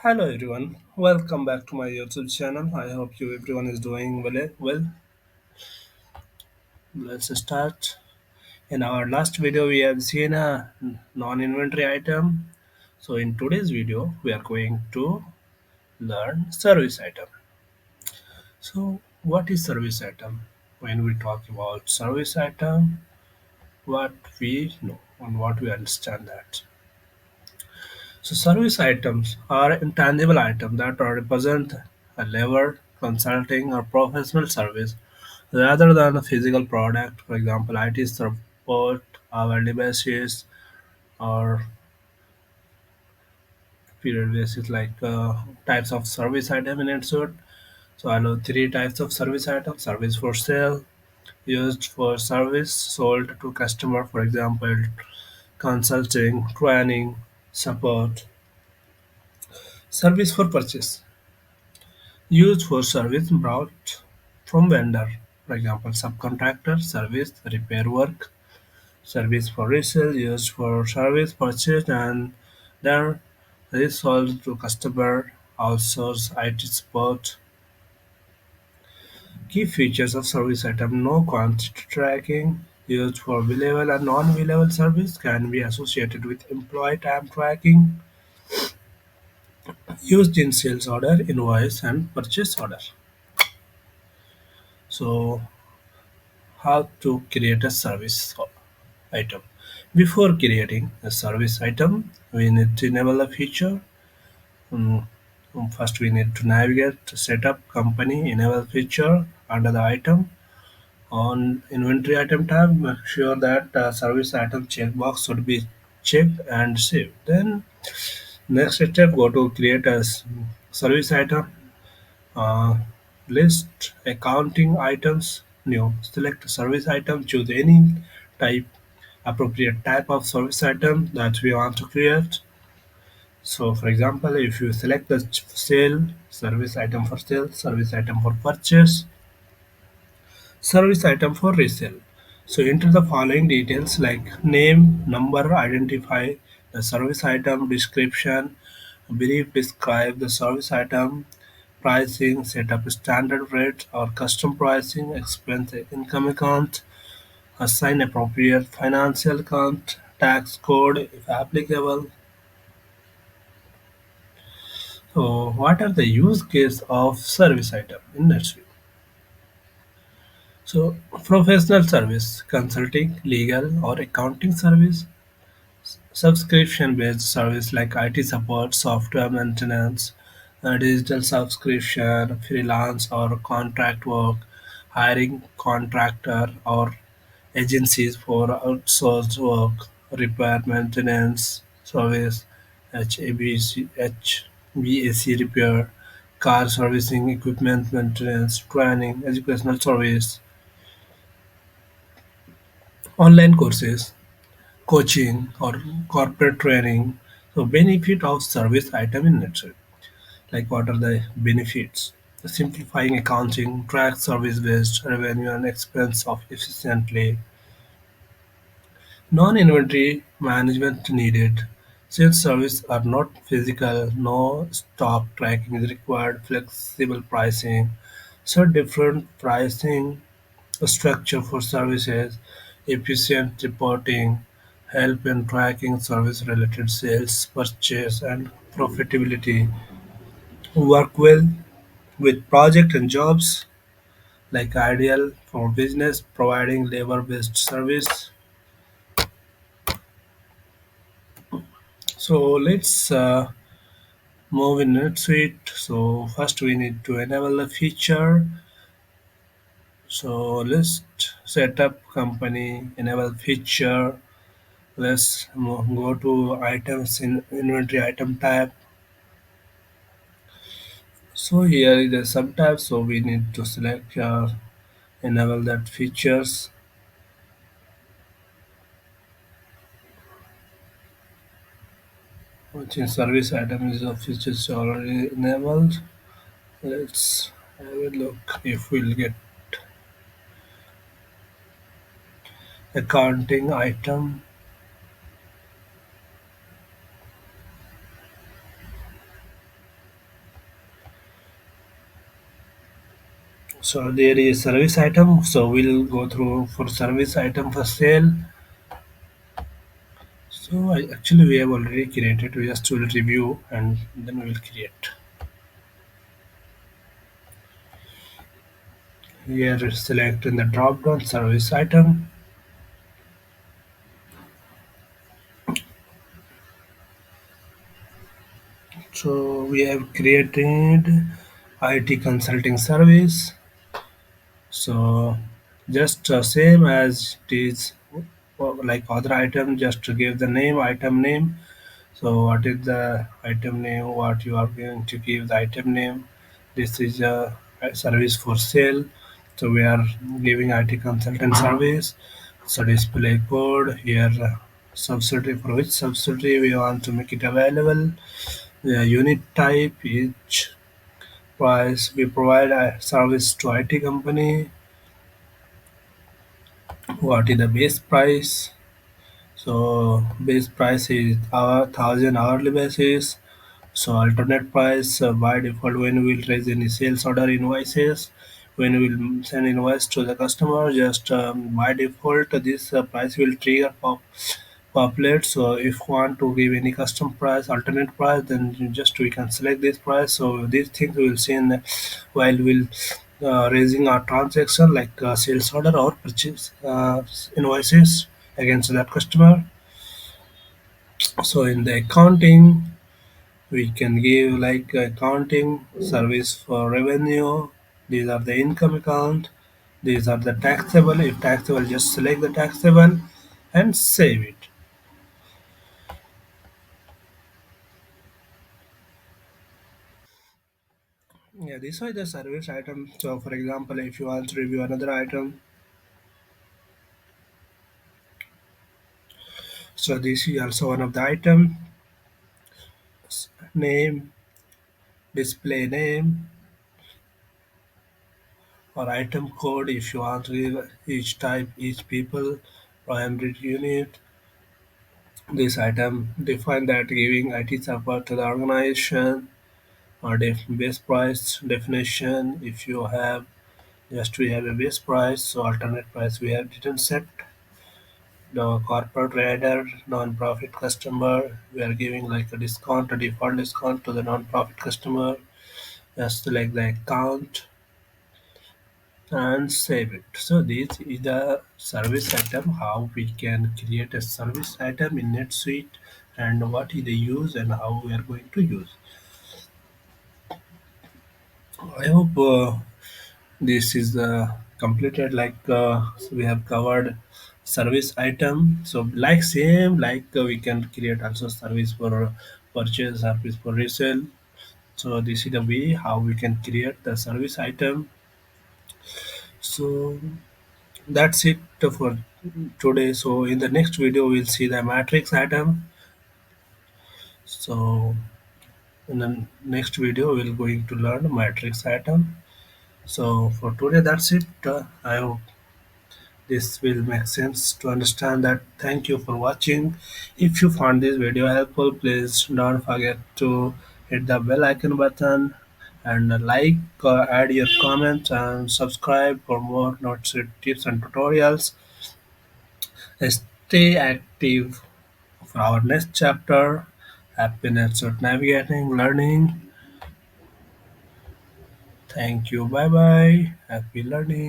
Hello everyone, welcome back to my YouTube channel. I hope you everyone is doing well. Let's start. In our last video, we have seen a non-inventory item. So in today's video, we are going to learn service item. So what is service item? When we talk about service item, what we know and what we understand that. So service items are intangible items that represent a labor, consulting, or professional service rather than a physical product. For example, IT support, hourly basis, or period basis, like types of service item in NetSuite. So I know three types of service item: service for sale, used for service sold to customer. For example, consulting, training, support. Service for purchase, used for service brought from vendor. For example, subcontractor, service, repair work. Service for resale, used for service purchased and then resold to customer. Outsource IT support. Key features of service item: no quantity tracking, used for billable and non-billable service, can be associated with employee time tracking, used in sales order, invoice, and purchase order. So, how to create a service item? Before creating a service item, we need to enable a feature. Mm, First, we need to navigate to setup company enable feature under the item. On inventory item tab, make sure that service item checkbox should be checked and saved. Then next step, go to create a service item. Uh, List accounting items. New. Select service item. Choose any type appropriate type of service item that we want to create. So, for example, if you select the sale, service item for sale, service item for purchase, service item for resale. So, enter the following details like name, number, identify the service item, description, brief describe the service item, pricing, set up standard rate or custom pricing, explain the income account, assign appropriate financial account, tax code if applicable. So, what are the use case of service item in NetSuite? So, professional service, consulting, legal or accounting service, subscription-based service like IT support, software maintenance, digital subscription, freelance or contract work, hiring contractor or agencies for outsourced work, repair maintenance service, HVAC repair, car servicing, equipment maintenance, training, educational service, online courses, coaching or corporate training. So benefit of service item in NetSuite. Like what are the benefits? Simplifying accounting, track service-based revenue and expense of efficiently. Non-inventory management needed. Since services are not physical, no stock tracking is required. Flexible pricing. So different pricing structure for services, efficient reporting, help in tracking service-related sales, purchase, and profitability. Work well with project and jobs, like ideal for business providing labor-based service. So let's move in NetSuite. So first we need to enable the feature. So let's set up company, enable feature. Let's go to items in inventory item tab. So here is the subtab. So we need to select enable that features. Which in service item is of features already enabled. Let's have a look if we'll get accounting item. So there is service item. So we'll go through for service item for sale. So actually we have already created. We just will review and then we will create. Here select in the drop down service item. So we have created IT consulting service. So just same as it is like other item, just to give the name, item name. So what is the item name? What you are going to give the item name? This is a service for sale. So we are giving IT consultant service. So display code here. Subsidiary, for which subsidiary we want to make it available. Unit type, each price. We provide a service to IT company. What is the base price? So base price is our 1,000 hourly basis. So alternate price by default when we will raise any sales order invoices, when we will send invoice to the customer, just by default this price will trigger populate. So if want to give any custom price, alternate price, then just we can select this price. So these things we will see in while we'll raising our transaction like sales order or purchase invoices against that customer. So in the accounting we can give like accounting service for revenue. These are the income account. These are the taxable. If taxable, just select the taxable and save it. Yeah, these are the service item. So for example, if you want to review another item, so this is also one of the item. Name, display name, or item code if you want to give each type, each people, primary unit. This item define that giving IT support to the organization or base price definition. If you have just we have a base price, so alternate price we have didn't set. The corporate trader, non-profit customer, we are giving like a discount, a default discount to the non-profit customer. Just select the account and save it. So this is the service item, how we can create a service item in NetSuite and what is the use and how we are going to use. I hope this is completed like so we have covered service item. So like same like we can create also service for purchase, service for resale. So this is the way how we can create the service item. So that's it for today. So in the next video we'll see the matrix item. So in the next video we're going to learn matrix item. So for today that's it. I hope this will make sense to understand that. Thank you for watching. If you found this video helpful, please don't forget to hit the bell icon button and like, add your comments and subscribe for more notes, tips and tutorials. Stay active for our next chapter. Happiness of navigating, learning. Thank you. Bye bye. Happy learning.